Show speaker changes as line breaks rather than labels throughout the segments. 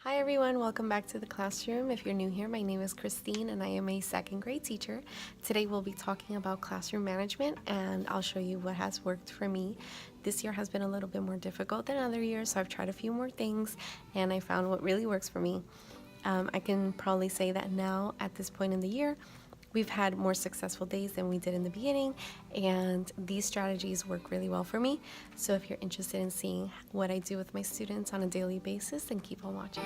Hi everyone, welcome back to the classroom. If you're new here, my name is Christine and I am a second grade teacher. Today we'll be talking about classroom management and I'll show you what has worked for me. This year has been a little bit more difficult than other years, so I've tried a few more things and I found what really works for me. I can probably say that now at this point in the year, we've had more successful days than we did in the beginning, and these strategies work really well for me. So if you're interested in seeing what I do with my students on a daily basis, then keep on watching.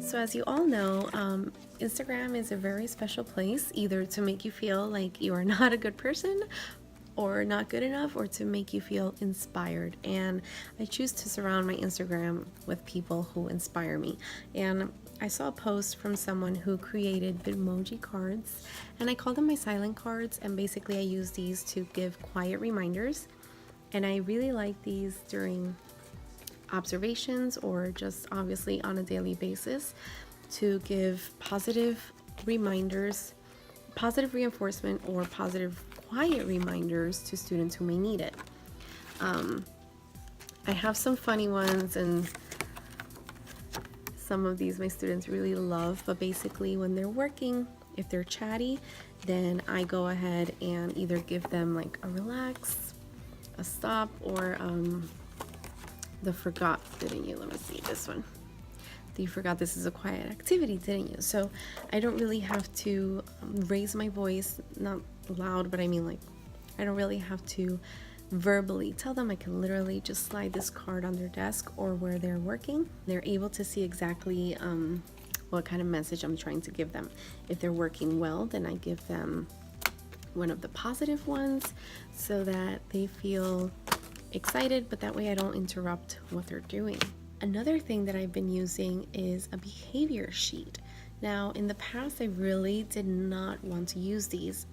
So as you all know, Instagram is a very special place, either to make you feel like you are not a good person or not good enough, or to make you feel inspired. And I choose to surround my Instagram with people who inspire me. And I saw a post from someone who created Bitmoji Cards, and I call them my silent cards, and basically I use these to give quiet reminders. And I really like these during observations or just obviously on a daily basis to give positive reminders, positive reinforcement, or positive quiet reminders to students who may need it. I have some funny ones, and some of these my students really love, but basically when they're working, if they're chatty, then I go ahead and either give them like a relax, a stop, or the forgot, didn't you? Let me see this one. You forgot this is a quiet activity, didn't you? So I don't really have to raise my voice, not loud, but I mean like I don't really have to verbally tell them. I can literally just slide this card on their desk or where they're working. They're able to see exactly what kind of message I'm trying to give them. If they're working well, then I give them one of the positive ones so that they feel excited, but that way I don't interrupt what they're doing. Another thing that I've been using is a behavior sheet. Now, in the past, I really did not want to use these.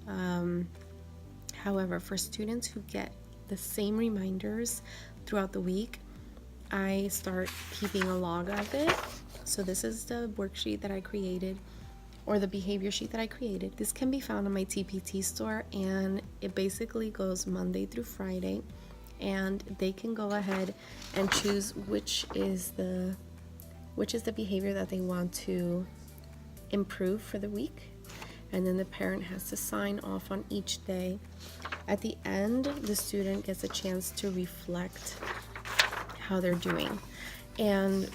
However, for students who get the same reminders throughout the week, I start keeping a log of it. So this is the worksheet that I created, or the behavior sheet that I created. This can be found on my TPT store, and it basically goes Monday through Friday. And they can go ahead and choose which is the behavior that they want to improve for the week, and then the parent has to sign off on each day. At the end, the student gets a chance to reflect how they're doing, and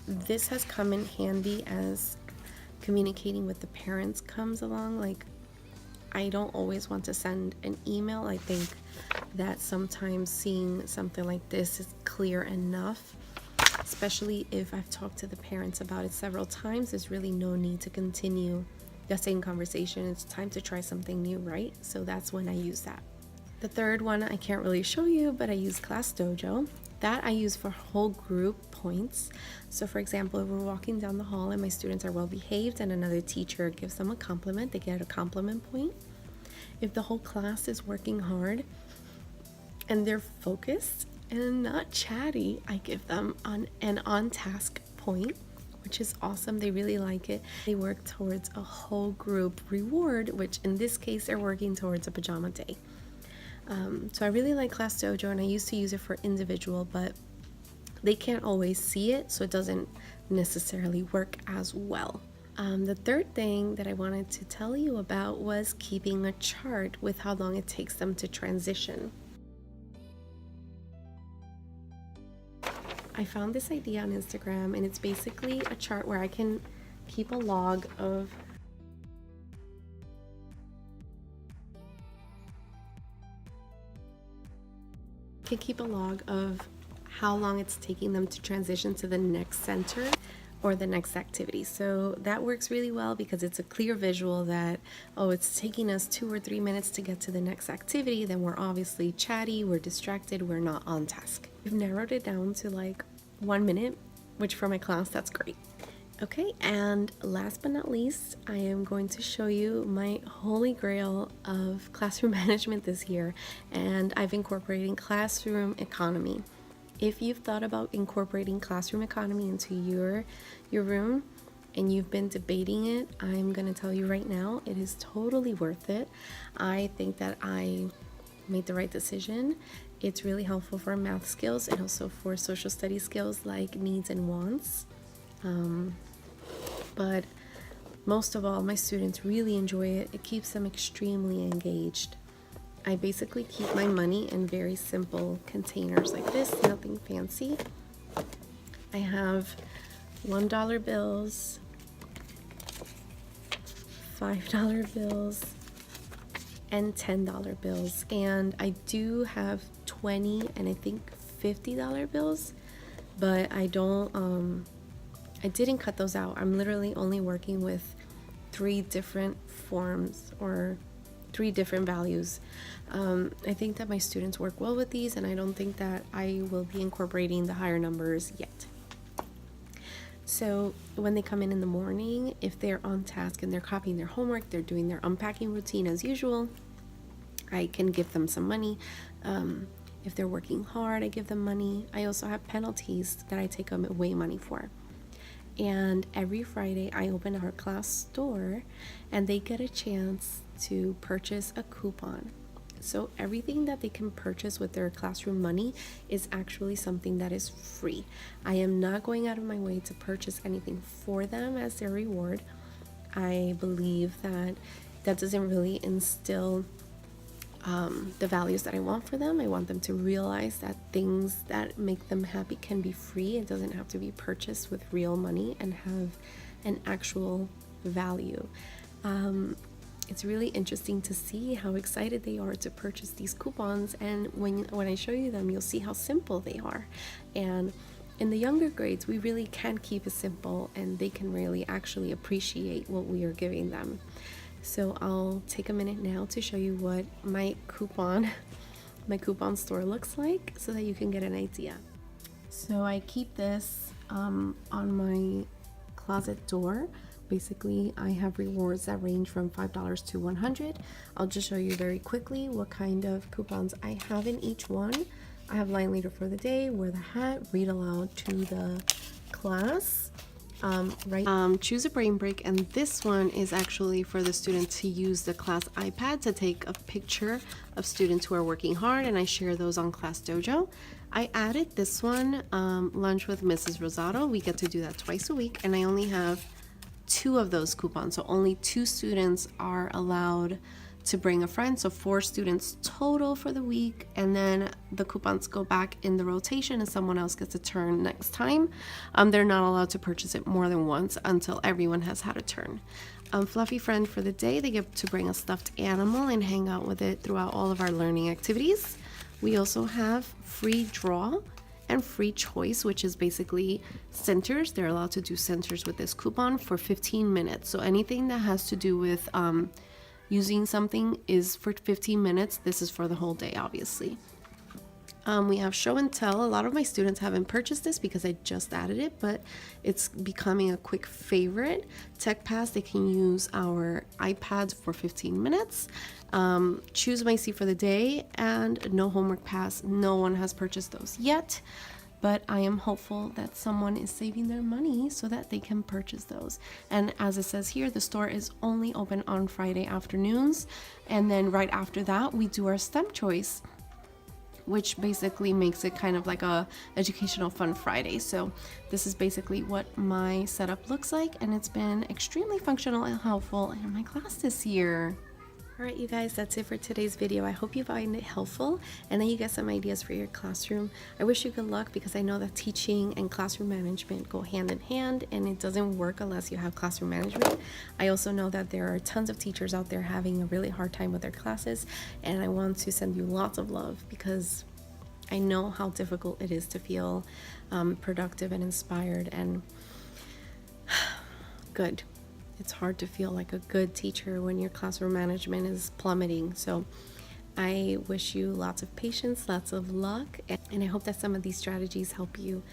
this has come in handy as communicating with the parents comes along. Like, I don't always want to send an email. I think that sometimes seeing something like this is clear enough, especially if I've talked to the parents about it several times. There's really no need to continue the same conversation. It's time to try something new, right? So that's when I use that. The third one I can't really show you, but I use Class Dojo. That I use for whole group points. So for example, if we're walking down the hall and my students are well behaved and another teacher gives them a compliment, they get a compliment point. If the whole class is working hard and they're focused and not chatty, I give them an on-task point, which is awesome. They really like it. They work towards a whole group reward, which in this case, they're working towards a pajama day. So I really like Class Dojo, and I used to use it for individual, but they can't always see it, so it doesn't necessarily work as well. The third thing that I wanted to tell you about was keeping a chart with how long it takes them to transition. I found this idea on Instagram, and it's basically a chart where I can keep a log of how long it's taking them to transition to the next center or the next activity. So that works really well because it's a clear visual that, oh, it's taking us 2 or 3 minutes to get to the next activity, then we're obviously chatty, we're distracted, we're not on task. We've narrowed it down to like 1 minute, which for my class, that's great. Okay, and last but not least, I am going to show you my holy grail of classroom management this year, and I've incorporated classroom economy. If you've thought about incorporating classroom economy into your room, and you've been debating it, I'm gonna tell you right now, it is totally worth it. I think that I made the right decision. It's really helpful for math skills and also for social studies skills like needs and wants. But most of all, my students really enjoy it. It keeps them extremely engaged. I basically keep my money in very simple containers like this, nothing fancy. I have $1 bills, $5 bills, and $10 bills. And I do have 20 and I think $50 bills, but I didn't cut those out. I'm literally only working with 3 different forms or 3 different values. I think that my students work well with these, and I don't think that I will be incorporating the higher numbers yet. So when they come in the morning, if they're on task and they're copying their homework, they're doing their unpacking routine as usual, I can give them some money. If they're working hard, I give them money. I also have penalties that I take away money for. And every Friday I open our class store and they get a chance to purchase a coupon. So everything that they can purchase with their classroom money is actually something that is free. I am not going out of my way to purchase anything for them as their reward. I believe that doesn't really instill the values that I want for them. I want them to realize that things that make them happy can be free. It doesn't have to be purchased with real money and have an actual value. It's really interesting to see how excited they are to purchase these coupons, and when I show you them, you'll see how simple they are. And in the younger grades, we really can keep it simple, and they can really actually appreciate what we are giving them. So I'll take a minute now to show you what my coupon store looks like so that you can get an idea. So I keep this on my closet door. Basically, I have rewards that range from $5 to $100. I'll just show you very quickly what kind of coupons I have in each one. I have line leader for the day, wear the hat, read aloud to the class, choose a brain break, and this one is actually for the student to use the class iPad to take a picture of students who are working hard, and I share those on Class Dojo. I added this one, lunch with Mrs. Rosado. We get to do that twice a week, and I only have 2 of those coupons, so only 2 students are allowed to bring a friend, so 4 students total for the week, and then the coupons go back in the rotation and someone else gets a turn next time. They're not allowed to purchase it more than once until everyone has had a turn. Fluffy friend for the day, they get to bring a stuffed animal and hang out with it throughout all of our learning activities. We also have free draw and free choice, which is basically centers. They're allowed to do centers with this coupon for 15 minutes. So anything that has to do with using something is for 15 minutes. This is for the whole day, obviously. We have show and tell. A lot of my students haven't purchased this because I just added it, but it's becoming a quick favorite. Tech Pass, they can use our iPads for 15 minutes. Choose my seat for the day, and no homework pass. No one has purchased those yet, but I am hopeful that someone is saving their money so that they can purchase those. And as it says here, the store is only open on Friday afternoons, and then right after that we do our STEM choice, which basically makes it kind of like a educational fun Friday. So this is basically what my setup looks like, and it's been extremely functional and helpful in my class this year. Alright, you guys, that's it for today's video. I hope you find it helpful and then you get some ideas for your classroom. I wish you good luck because I know that teaching and classroom management go hand in hand, and it doesn't work unless you have classroom management. I also know that there are tons of teachers out there having a really hard time with their classes, and I want to send you lots of love because I know how difficult it is to feel productive and inspired and good. It's hard to feel like a good teacher when your classroom management is plummeting. So I wish you lots of patience, lots of luck, and I hope that some of these strategies help you.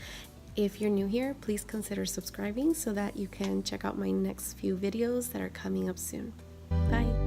If you're new here, please consider subscribing so that you can check out my next few videos that are coming up soon. Bye.